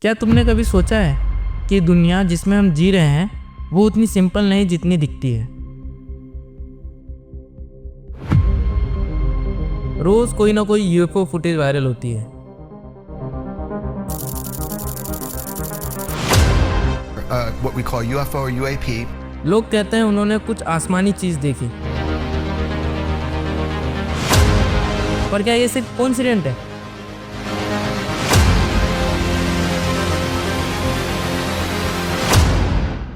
क्या तुमने कभी सोचा है कि दुनिया जिसमें हम जी रहे हैं वो उतनी सिंपल नहीं जितनी दिखती है। रोज कोई ना कोई यूएफओ फुटेज वायरल होती है। What we call UFO or UAP. लोग कहते हैं उन्होंने कुछ आसमानी चीज देखी, पर क्या ये सिर्फ कोइंसिडेंट है?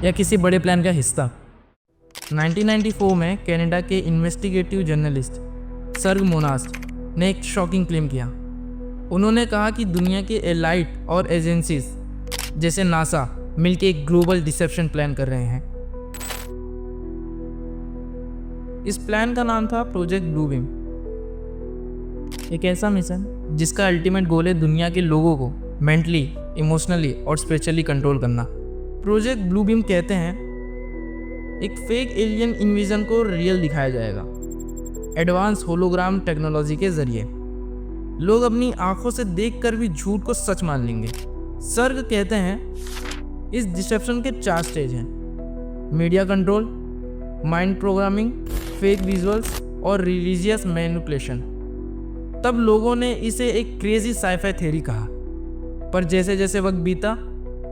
या किसी बड़े प्लान का हिस्सा? 1994 में कनाडा के इन्वेस्टिगेटिव जर्नलिस्ट सर्ग मोनास्ट ने एक शॉकिंग क्लेम किया। उन्होंने कहा कि दुनिया के एलाइट और एजेंसीज जैसे नासा मिलकर एक ग्लोबल डिसेप्शन प्लान कर रहे हैं। इस प्लान का नाम था प्रोजेक्ट ब्लू बीम। एक ऐसा मिशन जिसका अल्टीमेट गोल है दुनिया के लोगों को मेंटली, इमोशनली और स्पिरिचुअली कंट्रोल करना। प्रोजेक्ट ब्लू बीम कहते हैं एक फेक एलियन इन्विजन को रियल दिखाया जाएगा एडवांस होलोग्राम टेक्नोलॉजी के जरिए। लोग अपनी आंखों से देखकर भी झूठ को सच मान लेंगे। सर्ग कहते हैं इस डिसेप्शन के 4 स्टेज हैं: media control, mind programming, fake visuals और रिलीजियस मैनिपुलेशन। तब लोगों ने इसे एक क्रेजी साइफाई थ्योरी कहा, पर जैसे जैसे वक्त बीता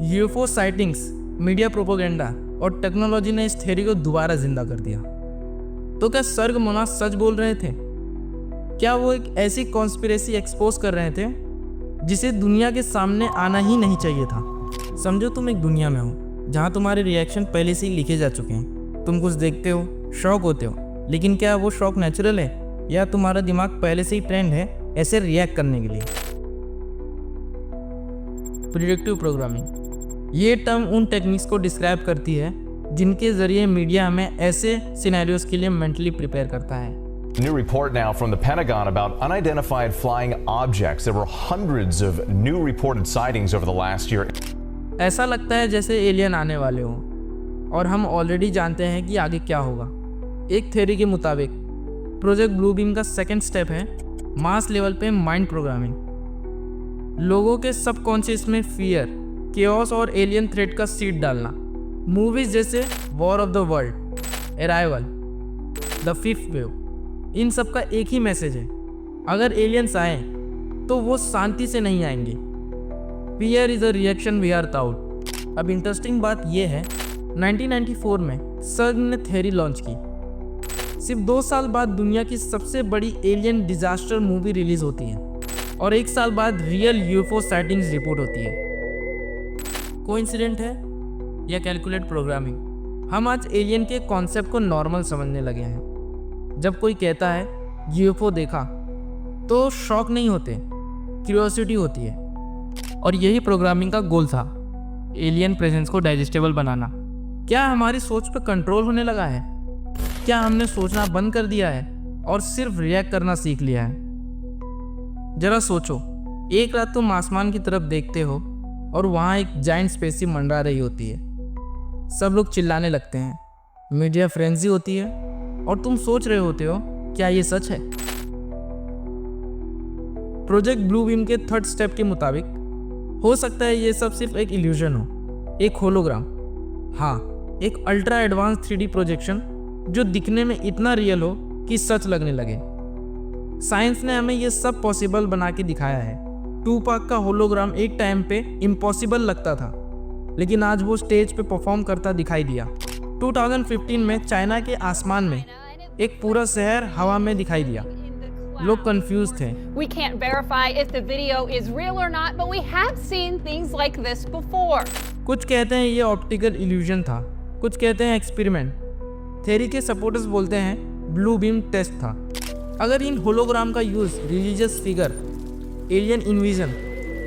यूएफओ साइटिंग्स, मीडिया प्रोपेगेंडा और टेक्नोलॉजी ने इस थ्योरी को दोबारा जिंदा कर दिया। तो क्या सर्ग मोनास्ट सच बोल रहे थे? क्या वो एक ऐसी कॉन्स्पिरेसी एक्सपोज कर रहे थे जिसे दुनिया के सामने आना ही नहीं चाहिए था? समझो तुम एक दुनिया में हो जहाँ तुम्हारे रिएक्शन पहले से ही लिखे जा चुके हैं। तुम कुछ देखते हो, शॉक होते हो, लेकिन क्या वो शॉक नेचुरल है या तुम्हारा दिमाग पहले से ही ट्रेंड है ऐसे रिएक्ट करने के लिए? प्रिडिक्टिव प्रोग्रामिंग ये टर्म उन टेक्निक्स को डिस्क्राइब करती है जिनके जरिए मीडिया हमें ऐसे सिनेरियोज के लिए मेंटली प्रिपेयर करता है। New report now from the Pentagon about unidentified flying objects. There were hundreds of new reported sightings over the last year. ऐसा लगता है जैसे एलियन आने वाले हों और हम ऑलरेडी जानते हैं कि आगे क्या होगा। एक थ्योरी के मुताबिक प्रोजेक्ट ब्लू बीम का सेकेंड स्टेप है मास लेवल पे माइंड प्रोग्रामिंग। लोगों के सबकॉन्शियस में फियर, केओस और एलियन थ्रेट का सीड डालना। मूवीज जैसे war of the world, arrival, the fifth wave, इन सब का एक ही मैसेज है, अगर एलियंस आए तो वो शांति से नहीं आएंगे। Fear is a reaction we are taught. अब इंटरेस्टिंग बात यह है 1994 में सर्ग ने थ्योरी लॉन्च की। सिर्फ 2 साल बाद दुनिया की सबसे बड़ी एलियन डिजास्टर मूवी रिलीज होती है और 1 साल बाद रियल यूएफओ साइटिंग्स रिपोर्ट होती है। कोइंसिडेंट है या कैलकुलेट प्रोग्रामिंग? हम आज एलियन के कॉन्सेप्ट को नॉर्मल समझने लगे हैं। जब कोई कहता है यूएफओ देखा तो शॉक नहीं होते, क्यूरियोसिटी होती है। और यही प्रोग्रामिंग का गोल था, एलियन प्रेजेंस को डाइजेस्टेबल बनाना। क्या हमारी सोच पर कंट्रोल होने लगा है? क्या हमने सोचना बंद कर दिया है और सिर्फ रिएक्ट करना सीख लिया है? जरा सोचो, एक रात तुम आसमान की तरफ देखते हो और वहाँ एक जाइंट स्पेसशिप मंडरा रही होती है। सब लोग चिल्लाने लगते हैं, मीडिया फ्रेंजी होती है और तुम सोच रहे होते हो क्या ये सच है? प्रोजेक्ट ब्लू बीम के 3rd स्टेप के मुताबिक हो सकता है ये सब सिर्फ एक इल्यूजन हो, एक होलोग्राम। हाँ, एक अल्ट्रा एडवांस 3D प्रोजेक्शन जो दिखने में इतना रियल हो कि सच लगने लगे। साइंस ने हमें ये सब पॉसिबल बना के दिखाया है। टूपाक का होलोग्राम एक टाइम पे इम्पॉसिबल लगता था, लेकिन आज वो स्टेज पे परफॉर्म करता दिखाई दिया। 2015 में चाइना के आसमान में एक पूरा शहर हवा में दिखाई दिया। लोग कंफ्यूज थे। We can't verify if the video is real or not, but we have seen things like this before. कुछ कहते हैं ये ऑप्टिकल इल्यूजन था, कुछ कहते हैं एक्सपेरिमेंट। थ्योरी के सपोर्टर्स बोलते हैं ब्लू बीम टेस्ट था। अगर इन होलोग्राम का use religious figure, alien invasion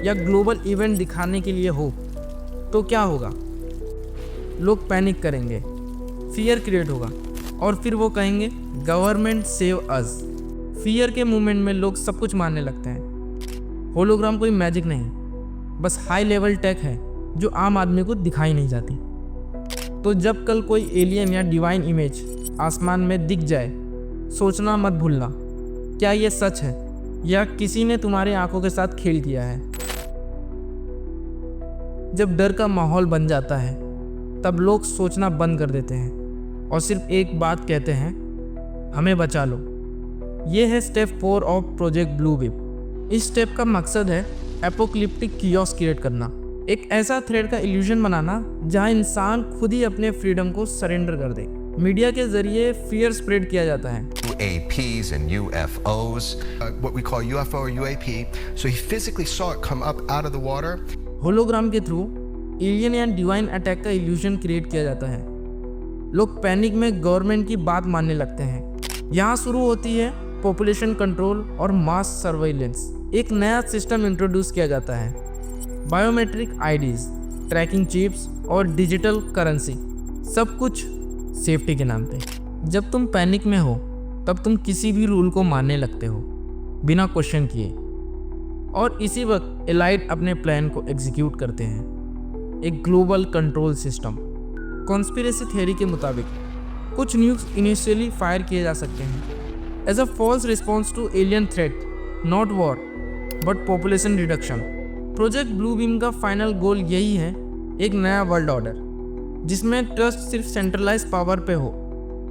या ग्लोबल इवेंट दिखाने के लिए हो तो क्या होगा? लोग पैनिक करेंगे, फियर क्रिएट होगा और फिर वो कहेंगे गवर्नमेंट सेव अस। फियर के मूवमेंट में लोग सब कुछ मानने लगते हैं। होलोग्राम कोई मैजिक नहीं, बस हाई लेवल टेक है जो आम आदमी को दिखाई नहीं जाती। तो जब कल कोई एलियन या डिवाइन इमेज आसमान में दिख जाए, सोचना मत भूलना, क्या ये सच है या किसी ने तुम्हारी आंखों के साथ खेल किया है? जब डर का माहौल बन जाता है तब लोग सोचना बंद कर देते हैं और सिर्फ एक बात कहते हैं, हमें बचा लो। ये है step 4 of project blue beam. इस स्टेप का मकसद है एपोकलिप्टिक कियोस क्रिएट करना, एक ऐसा थ्रेड का इल्यूजन बनाना जहां इंसान खुद ही अपने फ्रीडम को सरेंडर कर दे। मीडिया के जरिए फियर स्प्रेड किया जाता है। UAPs and UFOs, what we call UFO or UAP. So he physically saw it come up out of the water. Hologram के थ्रू एलियन या डिवाइन अटैक का इल्यूजन क्रिएट किया जाता है। लोग पैनिक में गवर्नमेंट की बात मानने लगते हैं। यहाँ शुरू होती है पॉपुलेशन कंट्रोल और मास सर्वेलेंस। एक नया सिस्टम इंट्रोड्यूस किया जाता है, बायोमेट्रिक आईडीज, ट्रैकिंग चिप्स और डिजिटल करेंसी, सब कुछ सेफ्टी के नाम पे। जब तुम पैनिक में हो तब तुम किसी भी रूल को मानने लगते हो बिना क्वेश्चन किए, और इसी वक्त एलाइट अपने प्लान को एग्जीक्यूट करते हैं। एक global control system. Conspiracy theory के मुताबिक कुछ न्यूज़ इनिशियली फायर किए जा सकते हैं as a false response to alien threat, not war but population reduction. Project blue beam का फाइनल गोल यही है, एक नया वर्ल्ड ऑर्डर जिसमें ट्रस्ट सिर्फ सेंट्रलाइज पावर पे हो।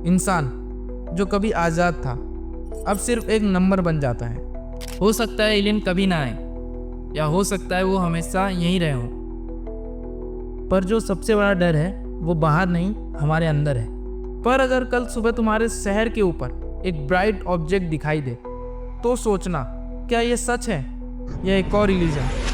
इंसान जो कभी आज़ाद था अब सिर्फ एक नंबर बन जाता है। हो सकता है एलियन कभी ना आए, या हो सकता है वो हमेशा यहीं रहे हों, पर जो सबसे बड़ा डर है वो बाहर नहीं, हमारे अंदर है। पर अगर कल सुबह तुम्हारे शहर के ऊपर एक ब्राइट ऑब्जेक्ट दिखाई दे तो सोचना, क्या ये सच है या एक और इल्यूजन।